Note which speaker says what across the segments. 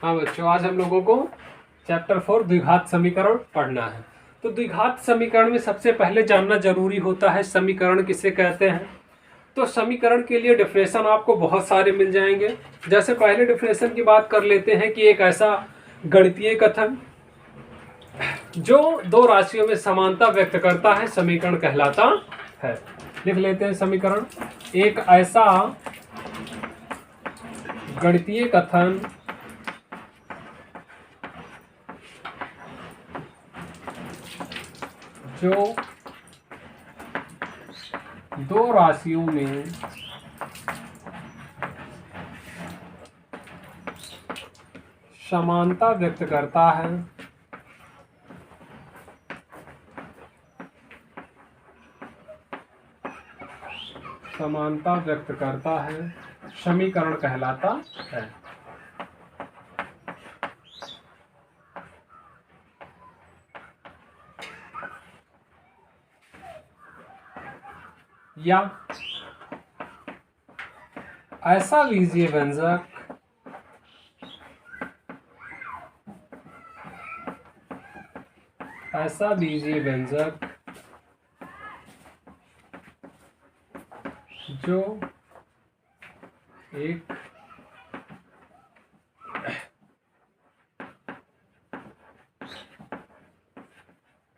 Speaker 1: हाँ बच्चों, आज हम लोगों को चैप्टर 4 द्विघात समीकरण पढ़ना है। तो द्विघात समीकरण में सबसे पहले जानना जरूरी होता है समीकरण किसे कहते हैं। तो समीकरण के लिए डेफिनेशन आपको बहुत सारे मिल जाएंगे। जैसे पहले डेफिनेशन की बात कर लेते हैं कि एक ऐसा गणितीय कथन जो दो राशियों में समानता व्यक्त करता है समीकरण कहलाता है। लिख लेते हैं समीकरण। एक ऐसा गणितीय कथन जो दो राशियों में समानता व्यक्त करता है समीकरण कहलाता है। या ऐसा बीजीय व्यंजक जो एक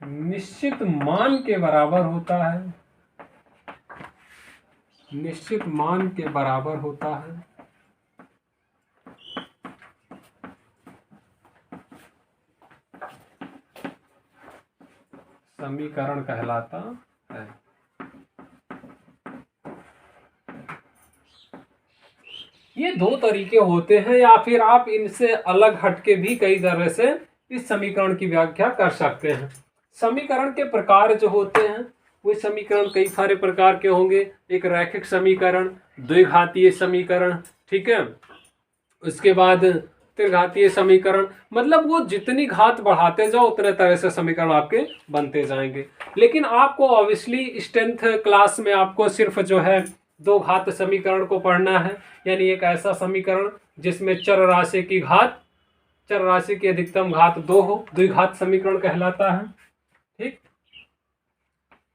Speaker 1: निश्चित मान के बराबर होता है समीकरण कहलाता है। ये दो तरीके होते हैं, या फिर आप इनसे अलग हटके भी कई तरह से इस समीकरण की व्याख्या कर सकते हैं। समीकरण के प्रकार जो होते हैं वो समीकरण कई सारे प्रकार के होंगे। एक रैखिक समीकरण, द्विघातीय समीकरण, ठीक है। उसके बाद त्रिघातीय समीकरण, मतलब वो जितनी घात बढ़ाते जाओ उतने तरह से समीकरण आपके बनते जाएंगे। लेकिन आपको ऑब्वियसली 10th क्लास में आपको सिर्फ जो है दो घात समीकरण को पढ़ना है। यानी एक ऐसा समीकरण जिसमें चर राशि की अधिकतम घात 2 हो, द्विघात समीकरण कहलाता है। ठीक,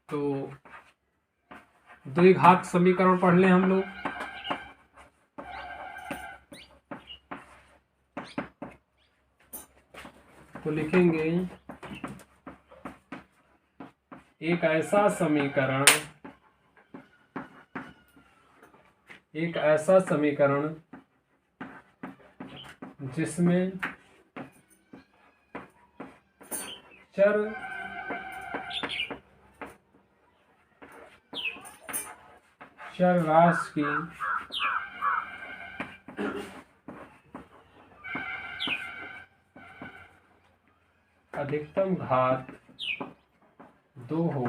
Speaker 1: तो द्विघात समीकरण पढ़ लें हम लोग। तो लिखेंगे एक ऐसा समीकरण जिसमें चर राशि की अधिकतम घात 2 हो,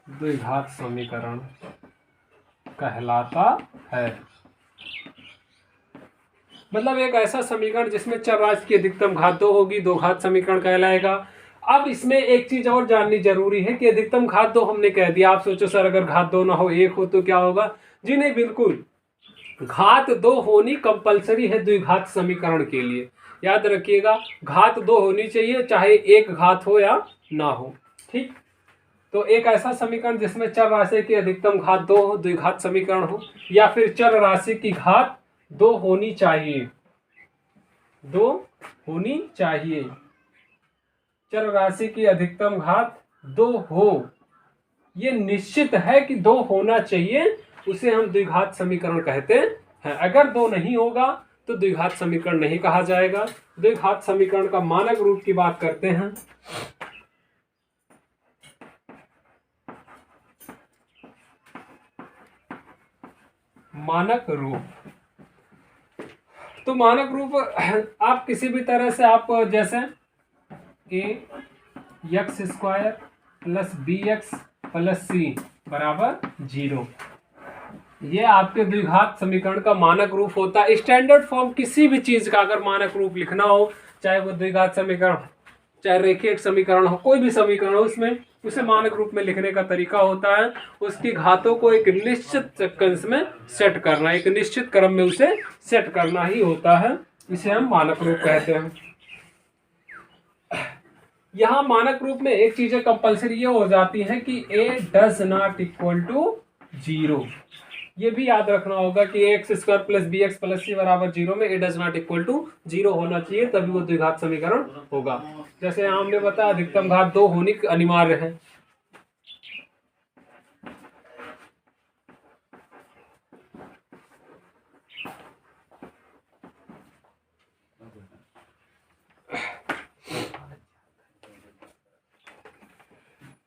Speaker 1: द्विघात समीकरण कहलाता है। मतलब एक ऐसा समीकरण जिसमें चर राशि की अधिकतम घात 2 होगी, दो घात समीकरण कहलाएगा। अब इसमें एक चीज और जाननी जरूरी है कि अधिकतम घात 2 हमने कह दिया। आप सोचो सर अगर घात 2 ना हो 1 हो तो क्या होगा? जी नहीं, बिल्कुल घात 2 होनी कंपलसरी है द्विघात समीकरण के लिए। याद रखिएगा, घात 2 होनी चाहिए, चाहे एक घात हो या ना हो। ठीक, तो एक ऐसा समीकरण जिसमें चर राशि की अधिकतम घात 2 हो, द्विघात समीकरण हो। या फिर चर राशि की घात 2 होनी चाहिए, चर राशि की अधिकतम घात 2 हो, ये निश्चित है कि 2 होना चाहिए, उसे हम द्विघात समीकरण कहते हैं। अगर 2 नहीं होगा तो द्विघात समीकरण नहीं कहा जाएगा। द्विघात समीकरण का मानक रूप की बात करते हैं। मानक रूप, तो मानक रूप आप किसी भी तरह से आप जैसे ax² + bx + c बराबर 0, ये आपके द्विघात समीकरण का मानक रूप होता है। स्टैंडर्ड फॉर्म किसी भी चीज का अगर मानक रूप लिखना हो, चाहे वो द्विघात समीकरण, चाहे रेखीय समीकरण हो, कोई भी समीकरण हो, उसमें उसे मानक रूप में लिखने का तरीका होता है उसकी घातों को एक निश्चित सीक्वेंस में सेट करना, एक निश्चित क्रम में उसे सेट करना ही होता है, इसे हम मानक रूप कहते हैं। यहाँ मानक रूप में एक चीजें कंपलसरी ये हो जाती है कि a does not equal to 0। ये भी याद रखना होगा कि x square plus b x plus c बराबर 0 में a does not equal to 0 होना चाहिए, तभी वो द्विघात समीकरण होगा। जैसे यहाँ हमने बताया अधिकतम घात 2 होनी अनिवार्य है।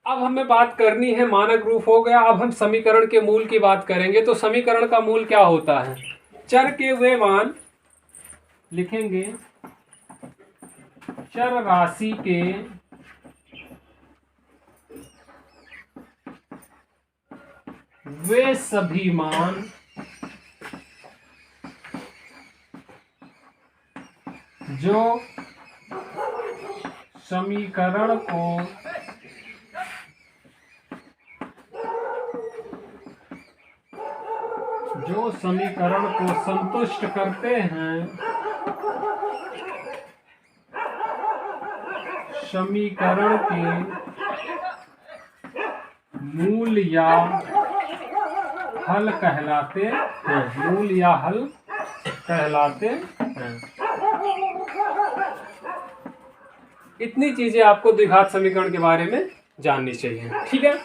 Speaker 1: अब हमें बात करनी है, मानक रूप हो गया, अब हम समीकरण के मूल की बात करेंगे। तो समीकरण का मूल क्या होता है? चर के वे मान लिखेंगे, चर राशि के वे सभी मान जो समीकरण को संतुष्ट करते हैं, समीकरण के मूल या हल कहलाते हैं, मूल या हल कहलाते हैं। इतनी चीजें आपको द्विघात समीकरण के बारे में जाननी चाहिए, ठीक है।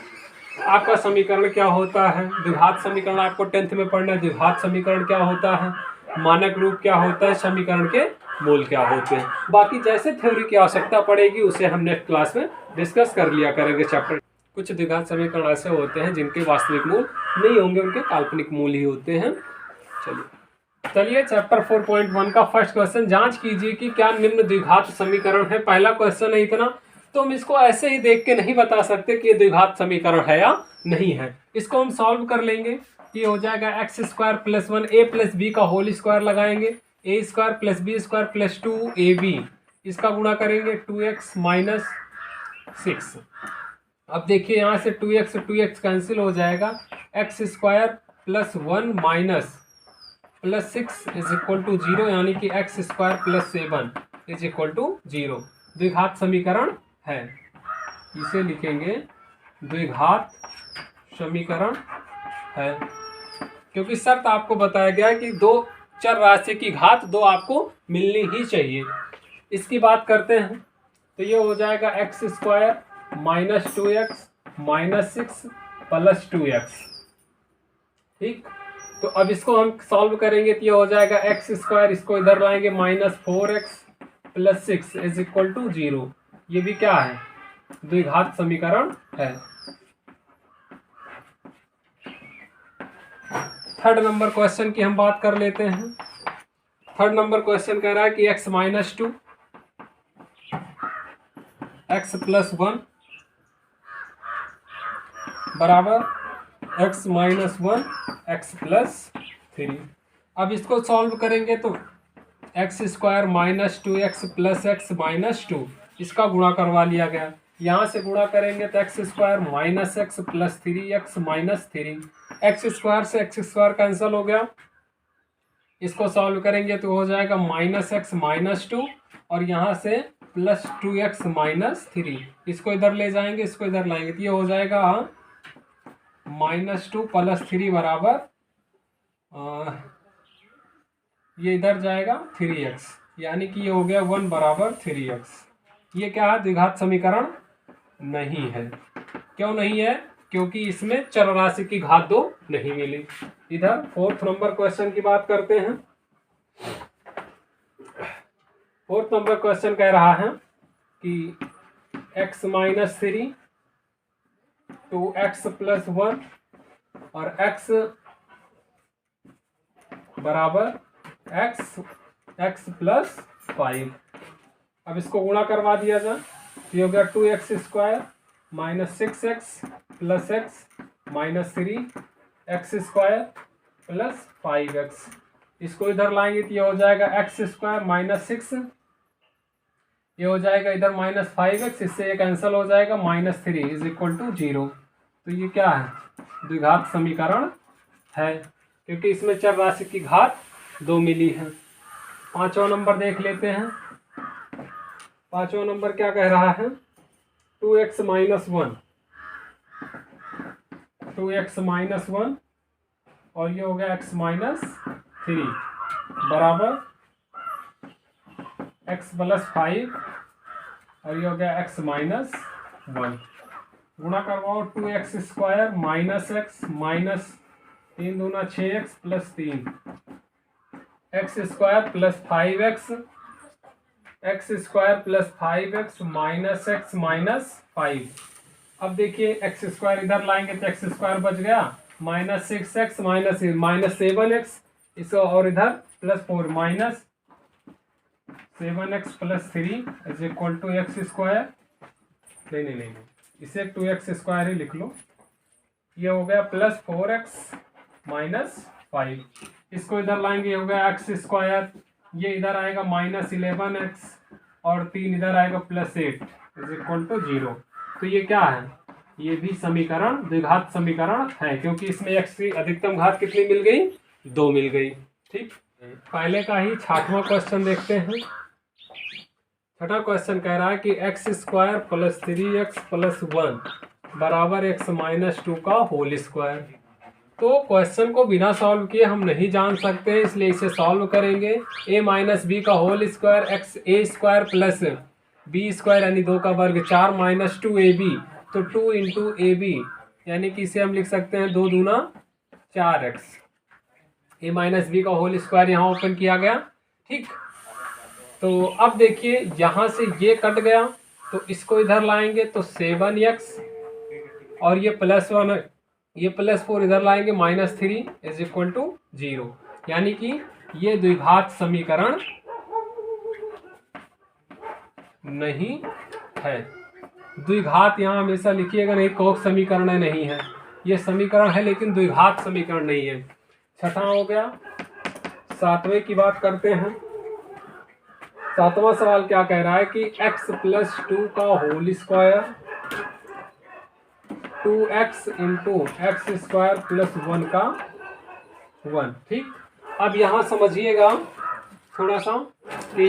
Speaker 1: आपका समीकरण क्या होता है, द्विघात समीकरण आपको 10th में पढ़ना है। द्विघात समीकरण क्या होता है, मानक रूप क्या होता है, समीकरण के मूल क्या होते हैं। बाकी जैसे थ्योरी की आवश्यकता पड़ेगी उसे हम नेक्स्ट क्लास में डिस्कस कर लिया करेंगे चैप्टर। कुछ द्विघात समीकरण ऐसे होते हैं जिनके वास्तविक मूल नहीं होंगे, उनके काल्पनिक मूल ही होते हैं। चलिए चैप्टर 4.1 का फर्स्ट क्वेश्चन, जांच कीजिए कि क्या निम्न द्विघात समीकरण है। पहला क्वेश्चन है इतना, तो हम इसको ऐसे ही देख के नहीं बता सकते कि ये द्विघात समीकरण है या नहीं है। इसको हम सॉल्व कर लेंगे। ये हो जाएगा x square plus 1 a plus b का होल स्क्वायर लगाएंगे, a square plus b square plus 2 a b, इसका गुणा करेंगे 2x माइनस 6। अब देखिए यहाँ से 2x कैंसिल हो जाएगा, x square plus 1 minus plus 6 is equal to 0, यानी कि x square plus 7 is equal to 0। द्विघात समीकरण है, इसे लिखेंगे द्विघात समीकरण है, क्योंकि शर्त आपको बताया गया है कि दो चर राशि की घात 2 आपको मिलनी ही चाहिए। इसकी बात करते हैं तो ये हो जाएगा x square minus 2x minus 6 plus 2x, ठीक। तो अब इसको हम सॉल्व करेंगे तो ये हो जाएगा एक्स स्क्वायर, इसको इधर लाएंगे minus 4x plus 6 is equal to 0। ये भी क्या है, द्विघात समीकरण है। थर्ड नंबर क्वेश्चन की हम बात कर लेते हैं। थर्ड नंबर क्वेश्चन कह रहा है कि x माइनस 2 x प्लस 1 बराबर x माइनस 1 x प्लस 3। अब इसको सॉल्व करेंगे तो x square minus 2x plus x minus 2, इसका गुणा करवा लिया गया। यहाँ से गुणा करेंगे तो x square minus x plus 3x minus 3, x square से एक्स स्क्वायर कैंसिल हो गया। इसको सॉल्व करेंगे तो हो जाएगा माइनस एक्स माइनस 2 और यहाँ से प्लस 2x माइनस 3, इसको इधर ले जाएंगे, इसको इधर लाएंगे तो ये हो जाएगा माइनस 2 प्लस 3 बराबर ये इधर जाएगा 3x, यानी कि ये हो गया 1 बराबर 3x। ये क्या है, द्विघात समीकरण नहीं है। क्यों नहीं है, क्योंकि इसमें चर राशि की घात 2 नहीं मिली। इधर फोर्थ नंबर क्वेश्चन की बात करते हैं। फोर्थ नंबर क्वेश्चन कह रहा है कि x minus 3 two X plus 1 और x बराबर x प्लस 5। अब इसको गुणा करवा दिया जाए, ये हो गया 2x square minus 6x plus x minus 3x square plus 5x, इसको इधर लाएंगे तो ये हो जाएगा x स्क्वायर माइनस 6 ये हो जाएगा इधर -5x, इससे ये कैंसिल हो जाएगा, -3 इज इक्वल टू 0। तो ये क्या है, द्विघात समीकरण है, क्योंकि इसमें चर राशि की घात 2 मिली है। पांचवा नंबर देख लेते हैं। पांचवा नंबर क्या कह रहा है, 2x - 1, 2x - 1 और ये हो गया x - 3 बराबर x + 5 और ये हो गया x - 1। गुणा करवाओ, 2x² - x -3 दूना 6x + 3 x² + 5x, x² + 5x -x - 5। अब देखिए x² इधर लाएंगे तो x² बच गया, -6x -7x, इसको और इधर +4 -7x + 3 is equal to x²। नहीं, इसे 2x² ही लिख लो। ये हो गया +4x - 5, इसको इधर लाएंगे, ये हो गया x², ये इधर आएगा -11x और 3 इधर आएगा +8 इज इक्वल टू 0। तो ये क्या है, ये भी समीकरण द्विघात समीकरण है, क्योंकि इसमें x की अधिकतम घात कितनी मिल गई, 2 मिल गई। ठीक, पहले का ही 6वां क्वेश्चन देखते हैं। 6वां क्वेश्चन कह रहा है कि x² + 3x + 1 बराबर x - 2 का होल स्क्वायर। तो क्वेश्चन को बिना सॉल्व किए हम नहीं जान सकते, इसलिए इसे सॉल्व करेंगे। a - b का होल स्क्वायर a² + b² यानी 2 का वर्ग 4 - 2ab, तो 2 × ab यानी कि इसे हम लिख सकते हैं 2 दूना 4x। a - b का होल स्क्वायर यहाँ ओपन किया गया। ठीक, तो अब देखिए यहाँ से ये कट गया, तो इसको इधर लाएंगे तो 7x और ये +1, ये +4 इधर लाएंगे -3 इज इक्वल टू 0, यानी कि ये द्विघात समीकरण नहीं है। द्विघात यहाँ हमेशा लिखिएगा, नहीं कोक समीकरण नहीं है, ये समीकरण है लेकिन द्विघात समीकरण नहीं है। 6वां हो गया। 7वें की बात करते हैं। 7वां सवाल क्या कह रहा है कि x + 2 का होल स्क्वायर 2x × x² + 1 का 1। ठीक, अब यहाँ समझिएगा थोड़ा सा कि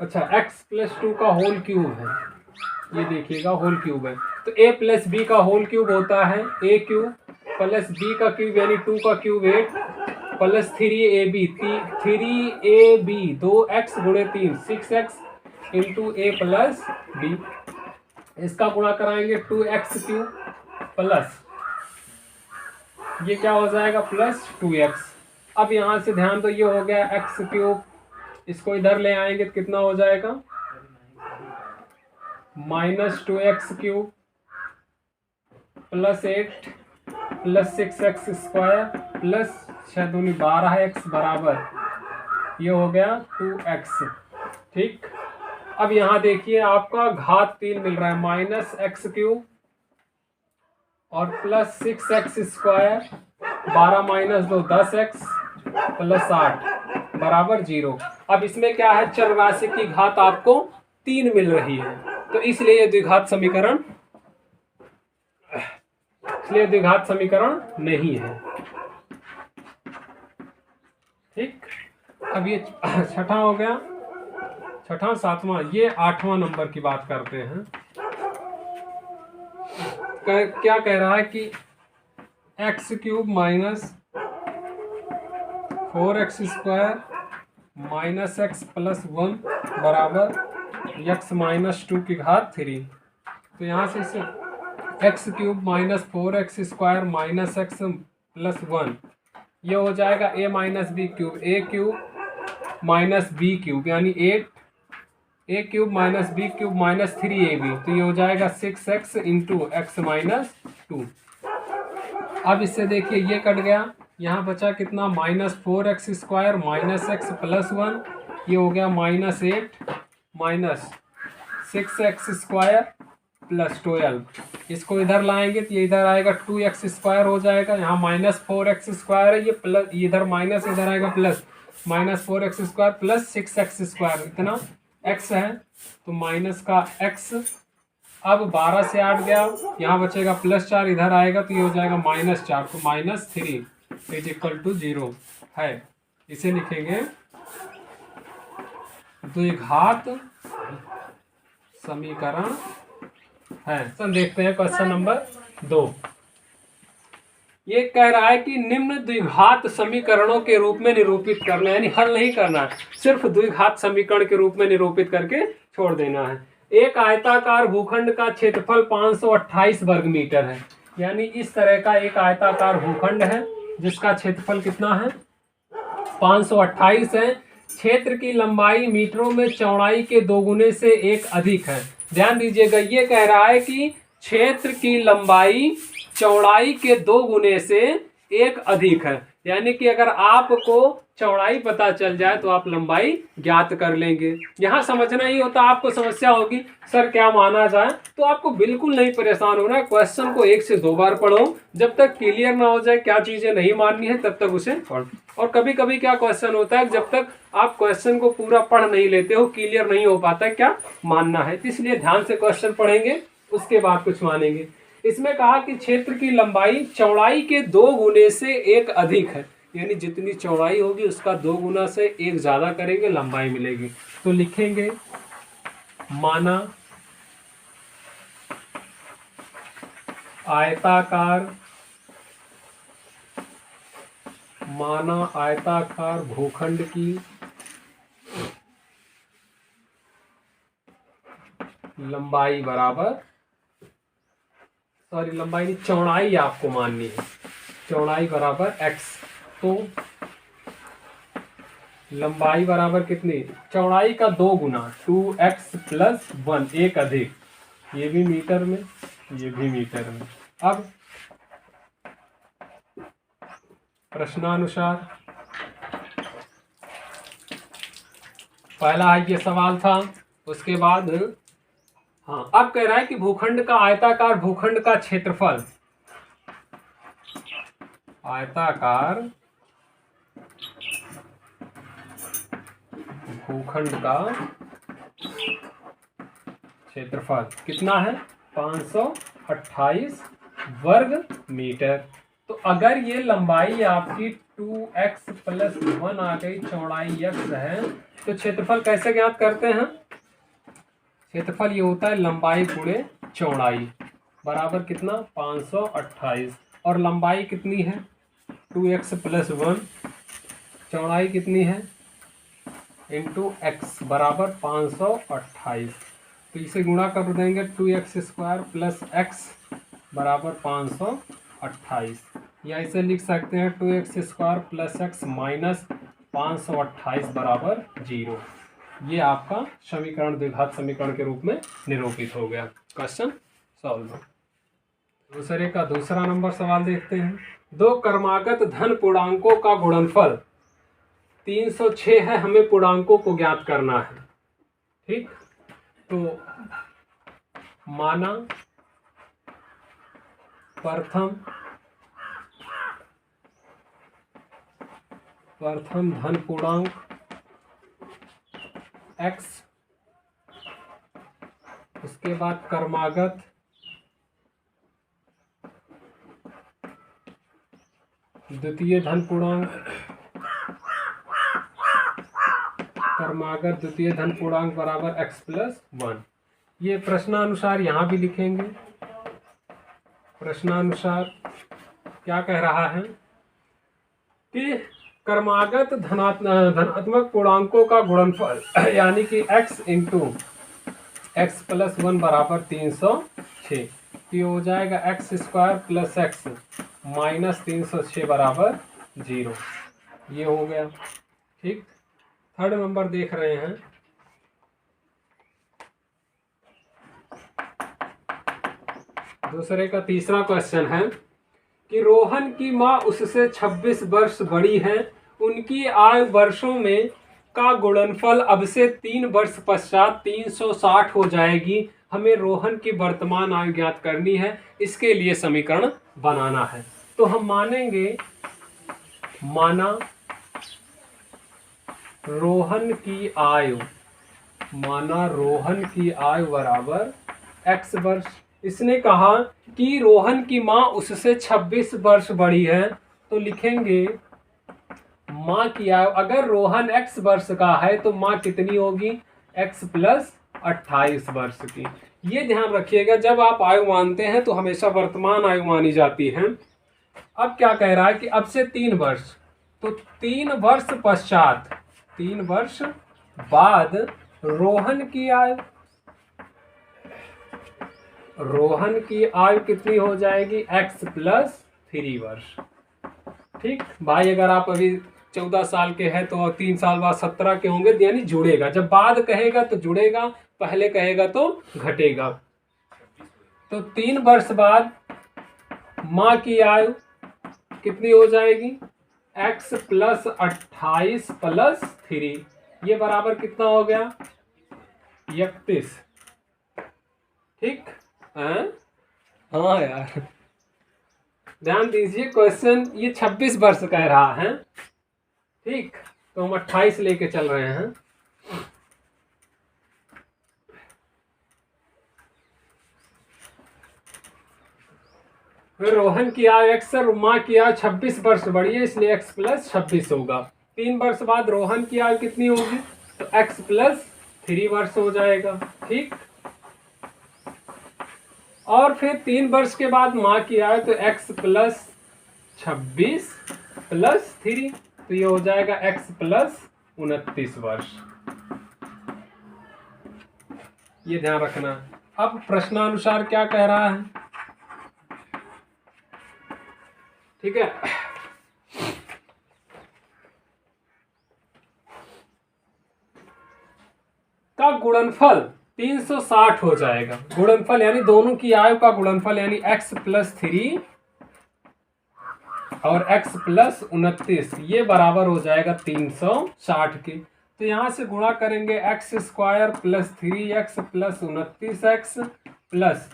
Speaker 1: अच्छा x + 2 का होल क्यूब है, ये देखिएगा होल क्यूब है, तो a + b का होल क्यूब होता है a³ + b का क्यूब यानी 2 का cube 8 + 3ab 3ab 2x × 3 6x × a + b, इसका गुणा कराएंगे 2x³ प्लस ये क्या हो जाएगा +2x। अब यहाँ से ध्यान दो, ये हो गया x³, इसको इधर ले आएंगे तो कितना हो जाएगा -2x³ + 8 + 6x² + 6 दूनी 12x बराबर ये हो गया 2x। ठीक, अब यहाँ देखिए आपका घात 3 मिल रहा है, -x³ और +6x² 12 - 2 10x + 8 बराबर 0। अब इसमें क्या है, चर राशि की घात आपको 3 मिल रही है, तो इसलिए द्विघात समीकरण नहीं है। ठीक, अब ये 6वां हो गया। 6वां 7वां, ये 8वां नंबर की बात करते हैं। क्या कह रहा है कि x³ - 4x² - x + 1 बराबर x - 2 की घात 3। तो यहाँ से इसे x³ - 4x² - x + 1 ये हो जाएगा a - b³ a³ - b³ यानी 8 a³ - b³ - 3ab, तो ये हो जाएगा 6x × x - 2। अब इससे देखिए ये कट गया, यहाँ बचा कितना -4x² - x + 1, ये हो गया -8 - 6x² + 12, इसको इधर लाएंगे तो ये इधर आएगा 2x² हो जाएगा, यहाँ -4x² है, ये प्लस इधर माइनस इधर आएगा प्लस -4x² + 6x², इतना x है तो माइनस का x। अब 12 से 8 गया, यहाँ बचेगा +4, इधर आएगा तो ये हो जाएगा -4, तो -3 = 0 है। इसे लिखेंगे द्विघात समीकरण है। तो देखते हैं क्वेश्चन नंबर 2। ये कह रहा है कि निम्न द्विघात समीकरणों के रूप में निरूपित करना है, यानी हल नहीं करना है, सिर्फ द्विघात समीकरण के रूप में निरूपित करके छोड़ देना है। एक आयताकार भूखंड का क्षेत्रफल 528 वर्ग मीटर है, यानी इस तरह का एक आयताकार भूखंड है जिसका क्षेत्रफल कितना है 528 है। क्षेत्र की लंबाई मीटरों में चौड़ाई के 2 गुने से 1 अधिक है। ध्यान दीजिएगा, ये कह रहा है कि क्षेत्र की लंबाई चौड़ाई के 2 गुने से 1 अधिक है, यानी कि अगर आपको चौड़ाई पता चल जाए तो आप लंबाई ज्ञात कर लेंगे। यहाँ समझना ही होता, आपको समस्या होगी सर क्या माना जाए, तो आपको बिल्कुल नहीं परेशान होना है। क्वेश्चन को 1 से 2 बार पढ़ो, जब तक क्लियर ना हो जाए क्या चीजें नहीं माननी है तब तक उसे पढ़ो। और कभी कभी क्या क्वेश्चन होता है, जब तक आप क्वेश्चन को पूरा पढ़ नहीं लेते हो, क्लियर नहीं हो पाता है क्या मानना है, इसलिए ध्यान से क्वेश्चन पढ़ेंगे उसके बाद कुछ मानेंगे। इसमें कहा कि क्षेत्र की लंबाई चौड़ाई के 2 गुने से 1 अधिक है, यानी जितनी चौड़ाई होगी उसका 2 गुना से 1 ज्यादा करेंगे लंबाई मिलेगी। तो लिखेंगे माना आयताकार भूखंड की लंबाई बराबर, सॉरी लंबाई नहीं, चौड़ाई आपको माननी है, चौड़ाई बराबर x। तो लंबाई बराबर कितनी, चौड़ाई का 2 गुना 2x + 1, 1 अधिक, ये भी मीटर में ये भी मीटर में। अब प्रश्नानुसार पहला ये सवाल था, उसके बाद हाँ अब कह रहा है कि भूखंड का आयताकार भूखंड का क्षेत्रफल, आयताकार भूखंड का क्षेत्रफल कितना है 528 वर्ग मीटर। तो अगर ये लंबाई आपकी 2x + 1 आ गई, चौड़ाई x है, तो क्षेत्रफल कैसे ज्ञात करते हैं, क्षेत्रफल ये होता है लंबाई गुणे चौड़ाई बराबर कितना 528, और लंबाई कितनी है 2x + 1, चौड़ाई कितनी है × x बराबर 528। तो इसे गुणा कर देंगे 2x² + x बराबर 528, या इसे लिख सकते हैं 2x² + x - 528 बराबर 0। ये आपका समीकरण द्विघात समीकरण के रूप में निरूपित हो गया। Question solve. दूसरे का दूसरा नंबर सवाल देखते हैं। 2 क्रमागत धन पूर्णांकों का गुणनफल 306 है, हमें पूर्णांकों को ज्ञात करना है। ठीक, तो माना प्रथम धन पूर्णांक x, उसके बाद क्रमागत द्वितीय धन पूर्णांक, क्रमागत द्वितीय धन पूर्णांक बराबर x + 1। ये प्रश्नानुसार यहाँ भी लिखेंगे। प्रश्नानुसार क्या कह रहा है कि क्रमागत धनात्मक पूर्णांकों का गुणनफल यानी कि x × x + 1 बराबर 306, ये हो जाएगा x² + x - 306 बराबर 0। ये हो गया। ठीक, थर्ड नंबर देख रहे हैं। दूसरे का तीसरा क्वेश्चन है कि रोहन की माँ उससे 26 वर्ष बड़ी है, उनकी आयु वर्षों में का गुणनफल अब से 3 वर्ष पश्चात 360 हो जाएगी। हमें रोहन की वर्तमान आयु ज्ञात करनी है, इसके लिए समीकरण बनाना है। तो हम मानेंगे माना रोहन की आयु माना रोहन की आयु बराबर x वर्ष। इसने कहा कि रोहन की माँ उससे 26 वर्ष बड़ी है, तो लिखेंगे माँ की आयु, अगर रोहन x वर्ष का है तो माँ कितनी होगी, x प्लस 28 वर्ष की। ये ध्यान रखिएगा, जब आप आयु मानते हैं तो हमेशा वर्तमान आयु मानी जाती है। अब क्या कह रहा है कि अब से 3 वर्ष, तो 3 वर्ष पश्चात, 3 वर्ष बाद रोहन की आयु, रोहन की आयु कितनी हो जाएगी, x प्लस 3 वर्ष। ठीक भाई, अगर आप अभी 14 साल के हैं तो 3 साल बाद 17 के होंगे, यानी जुड़ेगा, जब बाद कहेगा तो जुड़ेगा, पहले कहेगा तो घटेगा। तो 3 वर्ष बाद माँ की आयु कितनी हो जाएगी, x प्लस 28 प्लस 3, ये बराबर कितना हो गया, 31। ठीक है, हाँ यार ध्यान दीजिए, क्वेश्चन ये 26 वर्ष कह रहा है। ठीक, तो हम 28 लेके चल रहे हैं। फिर रोहन की आयु x और माँ की आयु 26 वर्ष बड़ी है, इसलिए x प्लस 26 होगा। 3 वर्ष बाद रोहन की आयु कितनी होगी, तो x प्लस 3 वर्ष हो जाएगा। ठीक, और फिर 3 वर्ष के बाद माँ की आयु, तो x प्लस 26 प्लस 3, तो ये हो जाएगा x प्लस 29 वर्ष। ये ध्यान रखना। अब प्रश्नानुसार क्या कह रहा है, ठीक है, का गुणनफल 360 हो जाएगा। गुणनफल यानी दोनों की आयु का गुणनफल, यानी x प्लस 3 और x प्लस 29, ये बराबर हो जाएगा 360 के। तो यहां से गुणा करेंगे, x square plus 3x plus 29x plus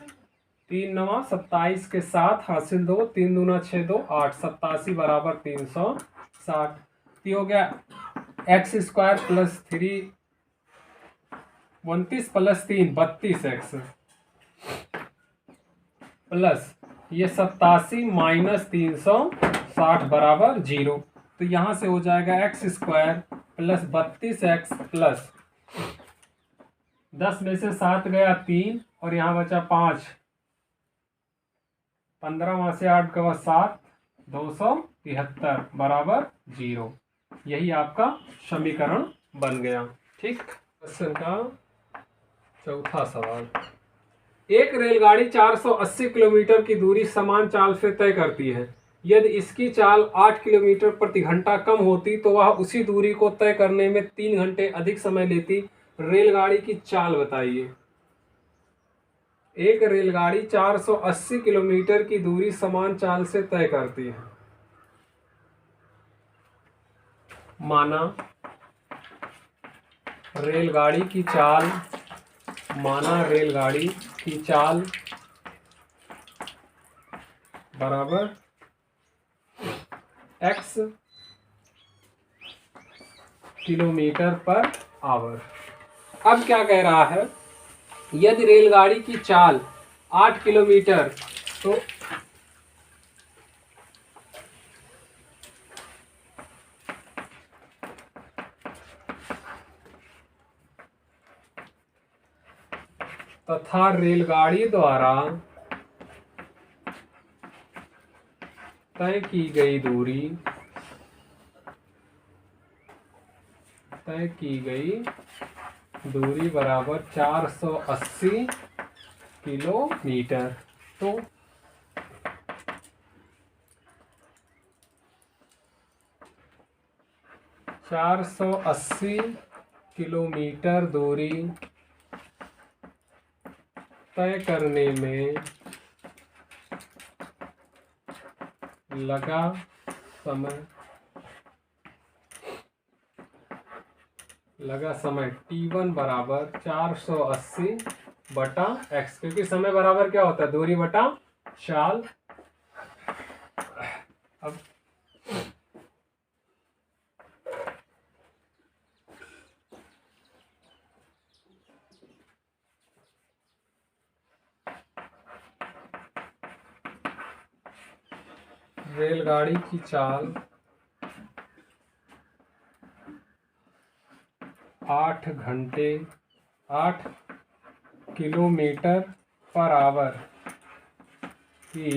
Speaker 1: 3 9 27 के साथ हासिल 2, 3 दूना 6 2 8, 87 बराबर 360। ये हो गया x square plus 3 29 plus 3 32x plus ये 87 माइनस 360 बराबर 0। तो यहां से हो जाएगा x square plus 32x plus 10 में से 7 गया 3 और यहाँ बचा 5, 15 वहां से 8 का 7, 273 बराबर 0। यही आपका समीकरण बन गया। ठीक, क्वेश्चन का चौथा सवाल, एक रेलगाड़ी 480 किलोमीटर की दूरी समान चाल से तय करती है। यदि इसकी चाल 8 किलोमीटर प्रति घंटा कम होती तो वह उसी दूरी को तय करने में 3 घंटे अधिक समय लेती। रेलगाड़ी की चाल बताइए। एक रेलगाड़ी 480 किलोमीटर की दूरी समान चाल से तय करती है। माना रेलगाड़ी की चाल, माना रेलगाड़ी की चाल बराबर x किलोमीटर पर आवर। अब क्या कह रहा है, यदि रेलगाड़ी की चाल 8 किलोमीटर, तो तथा रेलगाड़ी द्वारा तय की गई दूरी, तय की गई दूरी बराबर 480 किलोमीटर, तो चार सौ 80 किलोमीटर दूरी तय करने में लगा समय t1 बराबर 480 बटा x, क्योंकि समय बराबर क्या होता है, दूरी बटा चाल। अब रेलगाड़ी की चाल 8 किलोमीटर पर आवर की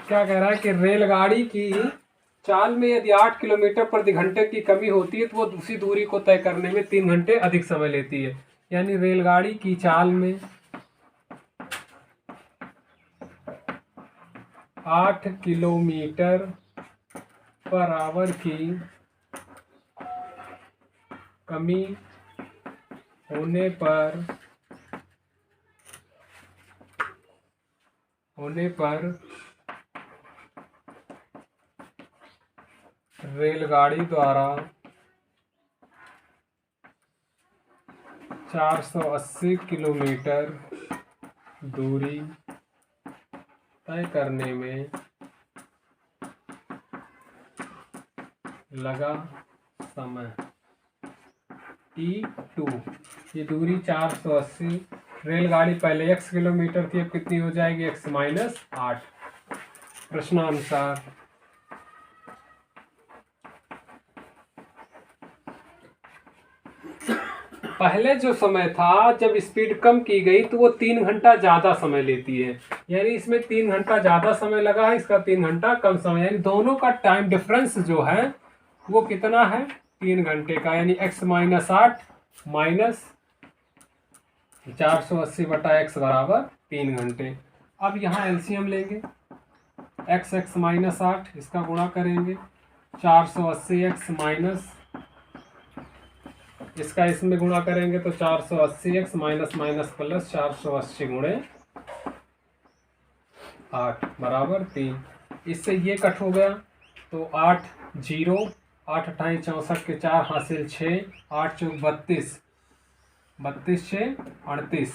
Speaker 1: क्या कह रहा है कि रेलगाड़ी की चाल में यदि 8 किलोमीटर प्रति घंटे की कमी होती है तो वो दूसरी दूरी को तय करने में 3 घंटे अधिक समय लेती है। यानी रेलगाड़ी की चाल में 8 किलोमीटर पर आवर की कमी होने पर रेलगाड़ी द्वारा 480 किलोमीटर दूरी तय करने में लगा समय T2। ये दूरी 480, रेलगाड़ी पहले x किलोमीटर थी, अब कितनी हो जाएगी x माइनस 8। प्रश्नानुसार पहले जो समय था जब स्पीड कम की गई तो वो 3 घंटा ज़्यादा समय लेती है, यानी इसमें 3 घंटा ज़्यादा समय लगा है, इसका 3 घंटा कम समय, यानी दोनों का टाइम डिफरेंस जो है वो कितना है 3 घंटे का। यानी x माइनस 8 माइनस 480 बटा x बराबर 3 घंटे। अब यहाँ एलसीएम लेंगे, x माइनस 8 इसका गुणा करेंगे, 480x माइनस इसका इसमें गुणा करेंगे तो 480x माइनस माइनस प्लस 480 गुणे 8 बराबर 3। इससे ये कट हो गया तो 8 0, 8 अट्ठाई 64 के 4 हासिल 6, 8 चौक 32, 32 6 38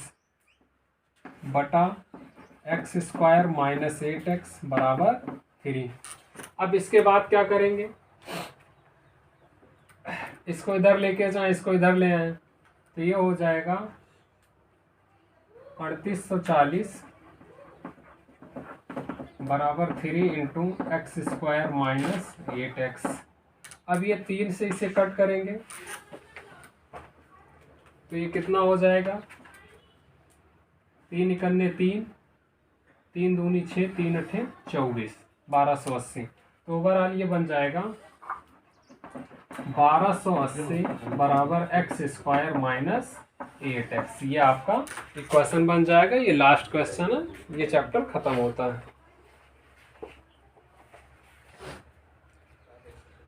Speaker 1: बटा x स्क्वायर माइनस 8x बराबर 3। अब इसके बाद क्या करेंगे, इसको इधर लेके जाए, इसको इधर ले आए तो ये हो जाएगा 3840 बराबर 3 into x square minus 8x। अब ये 3 से इसे कट करेंगे तो ये कितना हो जाएगा, 3 इकन्ने 3, 3 दूनी 6, 3 अठे 24, 1280। तो ओवरऑल ये बन जाएगा 1280 बराबर एक्स स्क्वायर माइनस 8x। ये आपका इक्वेशन बन जाएगा। ये लास्ट क्वेश्चन है, ये चैप्टर खत्म होता है।